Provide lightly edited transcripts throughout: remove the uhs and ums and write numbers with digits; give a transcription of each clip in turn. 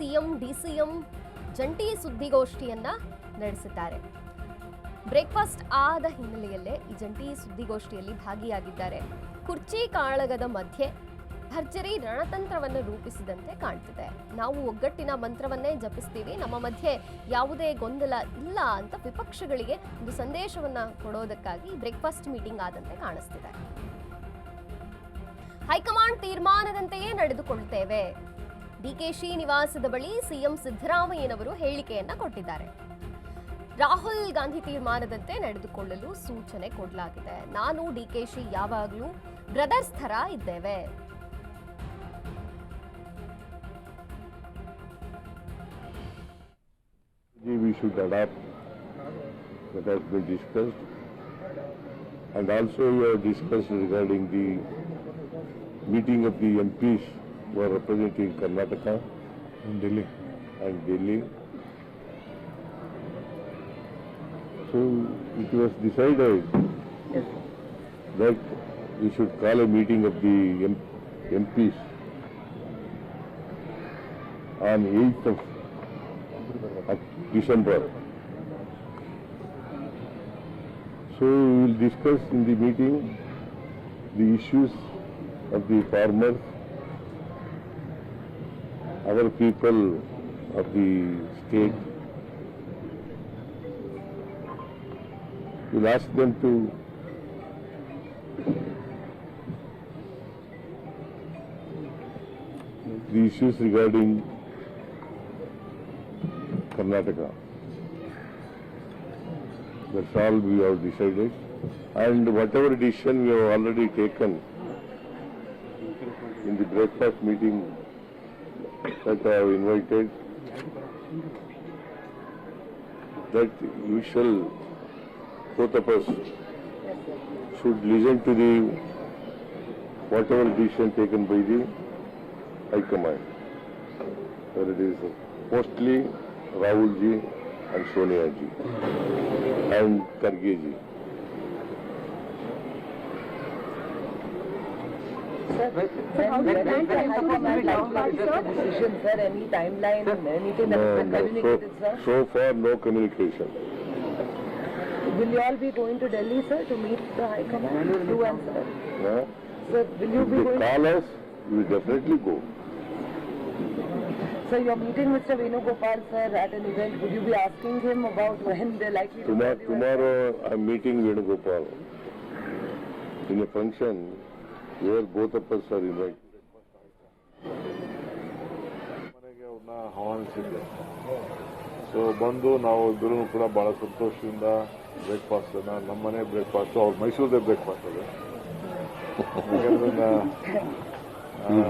CM DCM ಜಂಟಿ ಸುದ್ದಿಗೋಷ್ಠಿಯನ್ನ ನಡೆಸಿದ್ದಾರೆ. Breakfast ಆದ ಹಿನ್ನೆಲೆಯಲ್ಲೇ ಈ ಜಂಟಿ ಸುದ್ದಿಗೋಷ್ಠಿಯಲ್ಲಿ ಭಾಗಿಯಾಗಿದ್ದಾರೆ. ಕುರ್ಚಿ ಕಾಳಗದ ಮಧ್ಯೆ ಭರ್ಜರಿ ರಣತಂತ್ರವನ್ನು ರೂಪಿಸಿದಂತೆ ಕಾಣ್ತಿದೆ. ನಾವು ಒಗ್ಗಟ್ಟಿನ ಮಂತ್ರವನ್ನೇ ಜಪಿಸ್ತೀವಿ, ನಮ್ಮ ಮಧ್ಯೆ ಯಾವುದೇ ಗೊಂದಲ ಇಲ್ಲ ಅಂತ ವಿಪಕ್ಷಗಳಿಗೆ ಒಂದು ಸಂದೇಶವನ್ನ ಕೊಡೋದಕ್ಕಾಗಿ ಬ್ರೇಕ್ಫಾಸ್ಟ್ ಮೀಟಿಂಗ್ ಆದಂತೆ ಕಾಣಿಸ್ತಿದೆ. ಹೈಕಮಾಂಡ್ ತೀರ್ಮಾನದಂತೆಯೇ ನಡೆದುಕೊಳ್ಳುತ್ತೇವೆ. ಡಿಕೆಶಿ ನಿವಾಸದ ಬಳಿ ಸಿಎಂ ಸಿದ್ದರಾಮಯ್ಯನವರು ಹೇಳಿಕೆಯನ್ನ ಕೊಟ್ಟಿದ್ದಾರೆ. ರಾಹುಲ್ ಗಾಂಧಿ ತೀರ್ಮಾನದಂತೆ ನಡೆದುಕೊಳ್ಳಲು ಸೂಚನೆ ಕೊಡಲಾಗಿದೆ. ನಾನು ಡಿಕೆಶಿ ಯಾವಾಗಲೂ ಬ್ರದರ್ಸ್ ಥರ ಇದ್ದೇವೆ. We should adapt that has been discussed, and also we have discussed regarding the meeting of the MPs who are representing Karnataka and Delhi. So it was decided that we should call a meeting of the MPs on 8th of December. So we will discuss in the meeting the issues of the farmers, other people of the state. We will ask them to the issues regarding Karnataka. That's all we have decided. And whatever decision we have already taken in the breakfast meeting that I have invited, that we shall, both of us, should listen to the whatever decision taken by the High Command. Whether it is mostly Rahul ji and Sonia ji and Karge ji. Sir, when the High Command likely to take a decision, sir? Any timeline, anything that has been communicated, sir? So far, no communication. Will you all be going to Delhi, sir, to meet the High Command? You and sir? Yeah. Sir, will you If be they going? call us, we will definitely go. So you're meeting Mr. Venugopal, sir, at an event. Would you be asking him about when they're likely to call you? Tomorrow I'm meeting Venugopal in a function where both of us are invited. ಮನೆಗೆ ಅವ್ರನ್ನ ಆಹ್ವಾನಿಸಿದ್ದೆ. So ಬಂದು ನಾವು ಇಬ್ಬರೂ ಕೂಡ ಬಹಳ ಸಂತೋಷದಿಂದ breakfast ನಮ್ಮ ಮನೆ ಬ್ರೇಕ್ಫಾಸ್ಟ್, ಅವ್ರು ಮೈಸೂರದೇ ಬ್ರೇಕ್ಫಾಸ್ಟ್ ಅದು.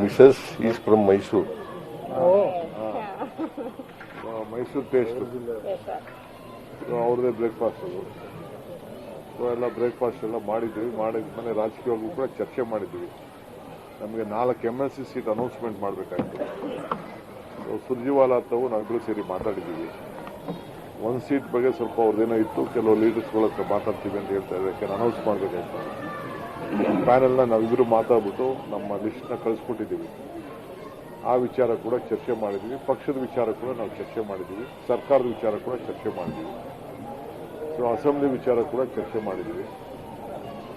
Mrs. is from Mysore. Mysuru taste ಅವ್ರದ್ದೇ ಬ್ರೇಕ್ಫಾಸ್ಟ್ ಅದು. ಸೊ ಎಲ್ಲ ಬ್ರೇಕ್ಫಾಸ್ಟ್ ಎಲ್ಲ ಮಾಡಿದ್ವಿ. ಮನೆ ರಾಜಕೀಯವಾಗೂ ಕೂಡ ಚರ್ಚೆ ಮಾಡಿದ್ವಿ. ನಮಗೆ 4 MLC seat announcement ಮಾಡಬೇಕಾಯ್ತು. So Surjewala ತಾವು ನಾವಿಬ್ಬರು ಸೇರಿ ಮಾತಾಡಿದ್ದೀವಿ. ಒಂದು ಸೀಟ್ ಬಗ್ಗೆ ಸ್ವಲ್ಪ ಅವ್ರದ್ದೇನೋ ಇತ್ತು, ಕೆಲವು ಲೀಡರ್ಸ್ಗಳ ಹತ್ರ ಮಾತಾಡ್ತೀವಿ ಅಂತ ಹೇಳ್ತಾ ಇದ್ದಾರೆ. ಯಾಕೆಂದ್ರೆ ಅನೌನ್ಸ್ ಮಾಡಬೇಕಾಯ್ತು. ಪ್ಯಾನೆಲ್ನ ನಾವಿಬ್ಬರು ಮಾತಾಡ್ಬಿಟ್ಟು ನಮ್ಮ ಲಿಸ್ಟ್ನ ಕಳಿಸ್ಕೊಟ್ಟಿದ್ದೀವಿ. ಆ ವಿಚಾರ ಕೂಡ ಚರ್ಚೆ ಮಾಡಿದ್ದೀವಿ. ಪಕ್ಷದ ವಿಚಾರ ಕೂಡ ನಾವು ಚರ್ಚೆ ಮಾಡಿದ್ದೀವಿ. ಸರ್ಕಾರದ ವಿಚಾರ ಕೂಡ ಚರ್ಚೆ ಮಾಡಿದ್ದೀವಿ. ಸೊ ಅಸೆಂಬ್ಲಿ ವಿಚಾರ ಕೂಡ ಚರ್ಚೆ ಮಾಡಿದ್ದೀವಿ.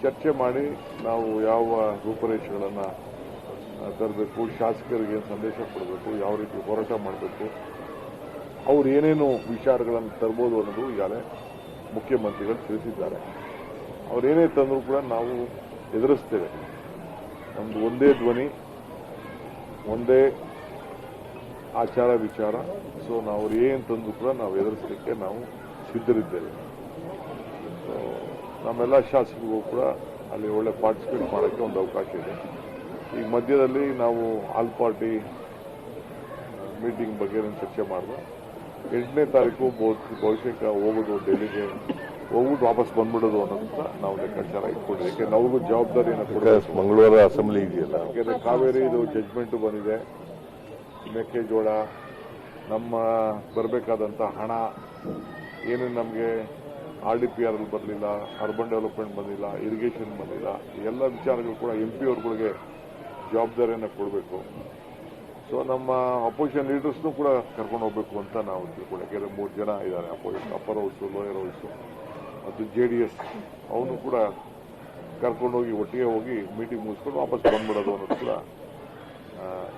ಚರ್ಚೆ ಮಾಡಿ ನಾವು ಯಾವ ರೂಪರೇಷೆಗಳನ್ನು ತರಬೇಕು, ಶಾಸಕರಿಗೆ ಸಂದೇಶ ಕೊಡಬೇಕು, ಯಾವ ರೀತಿ ಹೋರಾಟ ಮಾಡಬೇಕು, ಅವ್ರು ಏನೇನು ವಿಚಾರಗಳನ್ನು ತರ್ಬೋದು ಅನ್ನೋದು ಈಗಾಗಲೇ ಮುಖ್ಯಮಂತ್ರಿಗಳು ತಿಳಿಸಿದ್ದಾರೆ. ಅವರೇನೇ ತಂದರೂ ಕೂಡ ನಾವು ಎದುರಿಸ್ತೇವೆ. ನಮ್ಮದು ಒಂದೇ ಧ್ವನಿ, ಒಂದೇ ಆಚಾರ ವಿಚಾರ. ಸೊ ನಾವು ಅವ್ರು ಏನು ತಂದರೂ ಕೂಡ ನಾವು ಎದುರಿಸಲಿಕ್ಕೆ ನಾವು ಸಿದ್ಧರಿದ್ದೇವೆ. ಸೊ ನಮ್ಮೆಲ್ಲ ಶಾಸಕರಿಗೂ ಕೂಡ ಅಲ್ಲಿ ಒಳ್ಳೆ ಪಾರ್ಟಿಸಿಪೇಟ್ ಮಾಡೋಕ್ಕೆ ಒಂದು ಅವಕಾಶ ಇದೆ. ಈಗ ಮಧ್ಯದಲ್ಲಿ ನಾವು ಆಲ್ ಪಾರ್ಟಿ ಮೀಟಿಂಗ್ ಬಗ್ಗೆ ಚರ್ಚೆ ಮಾಡಿದೆ. 8ನೇ ತಾರೀಕು ಬಹುಶಃ ಹೋಗೋದು ಡೆಲ್ಲಿಗೆ, ಹೋಗ್ಬಿಟ್ಟು ವಾಪಸ್ ಬಂದ್ಬಿಡೋದು ಅನ್ನೋದನ್ನ ನಾವು ಲೆಕ್ಕಾಚಾರ ಇಟ್ಕೊಂಡಿದ್ದೀವಿ. ಯಾಕೆಂದ್ರೆ ಅವ್ರಿಗೂ ಜವಾಬ್ದಾರಿಯನ್ನು ಕೊಡಬೇಕು. ಮಂಗಳವಾರ ಅಸೆಂಬ್ಲಿ ಇದೆಯಲ್ಲ. ಯಾಕೆಂದ್ರೆ ಕಾವೇರಿ ಇದು ಜಡ್ಜ್ಮೆಂಟು ಬಂದಿದೆ. ಮೆಕ್ಕೆಜೋಳ, ನಮ್ಮ ಬರಬೇಕಾದಂಥ ಹಣ ಏನೇನು ನಮಗೆ RDPR ಬರಲಿಲ್ಲ, ಅರ್ಬನ್ ಡೆವಲಪ್ಮೆಂಟ್ ಬಂದಿಲ್ಲ, ಇರಿಗೇಷನ್ ಬಂದಿಲ್ಲ, ಎಲ್ಲ ವಿಚಾರಗಳು ಕೂಡ MP ಅವ್ರುಗಳಿಗೆ ಜವಾಬ್ದಾರಿಯನ್ನು ಕೊಡಬೇಕು. ಸೊ ನಮ್ಮ ಅಪೋಸಿಷನ್ ಲೀಡರ್ಸ್ನು ಕೂಡ ಕರ್ಕೊಂಡು ಹೋಗ್ಬೇಕು ಅಂತ ನಾವು ತಿಳ್ಕೊಂಡು, ಯಾಕೆಂದರೆ 3 ಜನ ಇದ್ದಾರೆ opposition, upper house, lower house ಮತ್ತು JDS ಅವನು ಕೂಡ ಕರ್ಕೊಂಡೋಗಿ ಒಟ್ಟಿಗೆ ಹೋಗಿ ಮೀಟಿಂಗ್ ಮುಗಿಸ್ಕೊಂಡು ವಾಪಸ್ ಬಂದ್ಬಿಡೋದು ಅನ್ನೋದು ಕೂಡ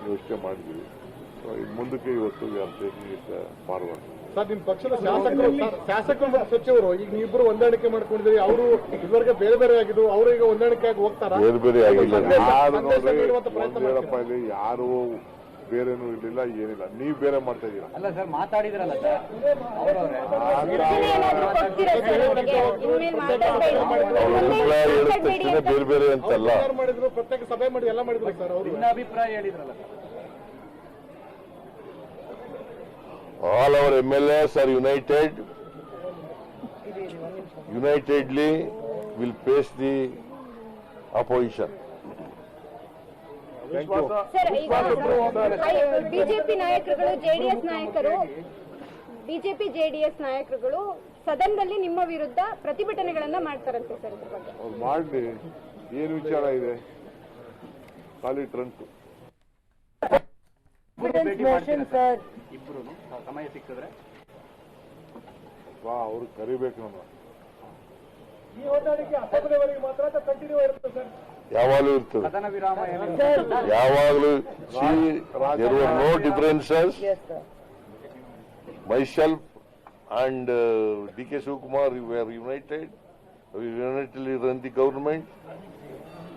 ಯೋಚನೆ ಮಾಡಿದ್ದೀವಿ. ಸೊ ಇದು ಮುಂದಕ್ಕೆ ಇವತ್ತು ಫಾರ್ವರ್ಡ್. ಸರ್, ನಿಮ್ಮ ಪಕ್ಷದ ಶಾಸಕರು ಮತ್ತು ಸಚಿವರು ಈಗ ನೀವಿಬ್ಬರು ಹೊಂದಾಣಿಕೆ ಮಾಡ್ಕೊಂಡಿದ್ದೀರಿ. ಅವರು ಇದುವರೆಗೆ ಬೇರೆ ಬೇರೆ ಆಗಿದ್ರು, ಅವರು ಈಗ ಹೊಂದಾಣಿಕೆ ಆಗಿ ಹೋಗ್ತಾರ? ಬೇರೆ ಬೇರೆ ಆಗಿಲ್ಲ. ಯಾರು ಹೇಳಪ್ಪ, ಇಲ್ಲಿ ಯಾರು ಬೇರೆನೂ ಇರಲಿಲ್ಲ, ಏನಿಲ್ಲ. ನೀವು ಬೇರೆ ಮಾಡ್ತಾ ಇದ್ದೀರಾ. ಅಲ್ಲ ಸರ್, ಮಾತಾಡಿದ್ರಲ್ಲ ಸರ್ ಅವರವರೇ. ಬೇರೆ ಬೇರೆ ಅಂತಲ್ಲ, ಮಾಡಿದ್ರು, ಪ್ರತ್ಯೇಕ ಸಭೆ ಮಾಡಿ ಎಲ್ಲ ಮಾಡಿದ್ರು ಸರ್. ಅವರು ಅಭಿಪ್ರಾಯ ಹೇಳಿದ್ರಲ್ಲ sir. all our MLAs are united. Unitedly will face the opposition. Sir, ಈಗ ಬಿಜೆಪಿ ನಾಯಕರುಗಳು, ಜೆಡಿಎಸ್ ನಾಯಕರುಗಳು ಸದನದಲ್ಲಿ ನಿಮ್ಮ ವಿರುದ್ಧ ಪ್ರತಿಭಟನೆಗಳನ್ನ ಮಾಡ್ತಾರಂತೆ ಸರ್. ಇದ್ರ ಬಗ್ಗೆ ಅವ್ರು ಮಾಡಲಿ, ಏನು ವಿಚಾರ ಇದೆ? ಖಾಲಿ ಟ್ರಂಕ್. ಇಬ್ರು ಸಮಯ ಸಿಕ್ಕಿದ್ರೆ ಅವ್ರು ಕರಿಬೇಕು ನಮ್ಮ. ಈ ಹೊಂದಾಣಿಕೆ ಅಸೆಂಬ್ಲಿವರೆಗೆ ಮಾತ್ರ ಕಂಟಿನ್ಯೂ ಇರುತ್ತೆ ಸರ್. ಯಾವಾಗಲೂ ಇರ್ತದೆ, ಸದನ ವಿರಾಮ ಯಾವಾಗಲೂ. There were no differences. Myself and DK Shivakumar, we were united. We unitedly run the government.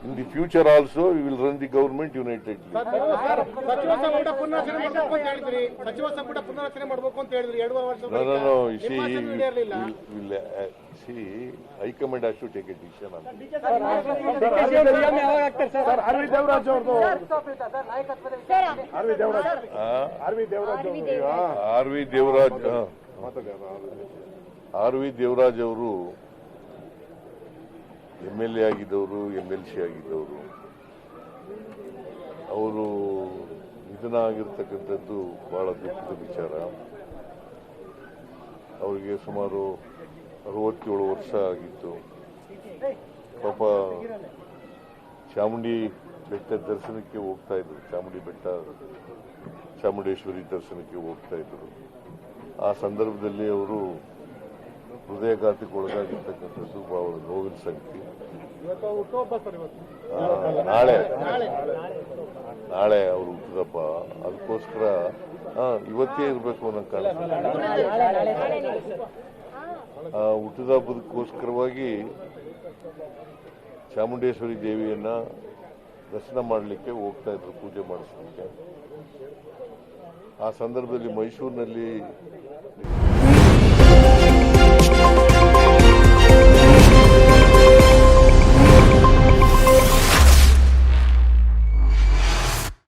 In the future also, we will run the government unitedly. ಸಚಿವ ಸಂಪುಟ ಪುನರಚನೆ ಮಾಡಬೇಕು ಅಂತ ಹೇಳಿದ್ರಿ. ಸಚಿವ ಸಂಪುಟ ಪುನರಚನೆ ಮಾಡಬೇಕು ಅಂತ ಹೇಳಿದ್ರಿ 2 ವರ್ಷ. No. See, High Command has to take a decision on this. R V Devaraj ಅವರು MLA ಆಗಿದ್ದವರು, MLC ಆಗಿದ್ದವರು. ಅವರು ನಿಧನ ಆಗಿರ್ತಕ್ಕಂಥದ್ದು ಬಹಳ ದುಃಖದ ವಿಚಾರ. ಅವರಿಗೆ ಸುಮಾರು 67 ವರ್ಷ ಆಗಿತ್ತು. ಪಾಪ ಚಾಮುಂಡಿ ಬೆಟ್ಟ ದರ್ಶನಕ್ಕೆ ಹೋಗ್ತಾ ಇದ್ರು, ಚಾಮುಂಡೇಶ್ವರಿ ದರ್ಶನಕ್ಕೆ ಹೋಗ್ತಾ ಇದ್ರು. ಆ ಸಂದರ್ಭದಲ್ಲಿ ಅವರು ಹೃದಯಾಘಾತಕ್ಕೆ ಒಳಗಾಗಿರ್ತಕ್ಕಂಥದ್ದು ಬಹಳ ನೋವಿನ ಸಂಗತಿ. ನಾಳೆ ಅವರು ಹುಟ್ಟಿದಪ್ಪ, ಅದಕ್ಕೋಸ್ಕರ ಇವತ್ತೇ ಇರಬೇಕು ಅನ್ನೋ ಕಾಣಿಸ್ತದೆ. ಹುಟ್ಟಿದ ಹಬ್ಬದಕ್ಕೋಸ್ಕರವಾಗಿ ಚಾಮುಂಡೇಶ್ವರಿ ದೇವಿಯನ್ನ ದರ್ಶನ ಮಾಡಲಿಕ್ಕೆ ಹೋಗ್ತಾ ಇದ್ರು, ಪೂಜೆ ಮಾಡಿಸಲಿಕ್ಕೆ. ಆ ಸಂದರ್ಭದಲ್ಲಿ ಮೈಸೂರಿನಲ್ಲಿ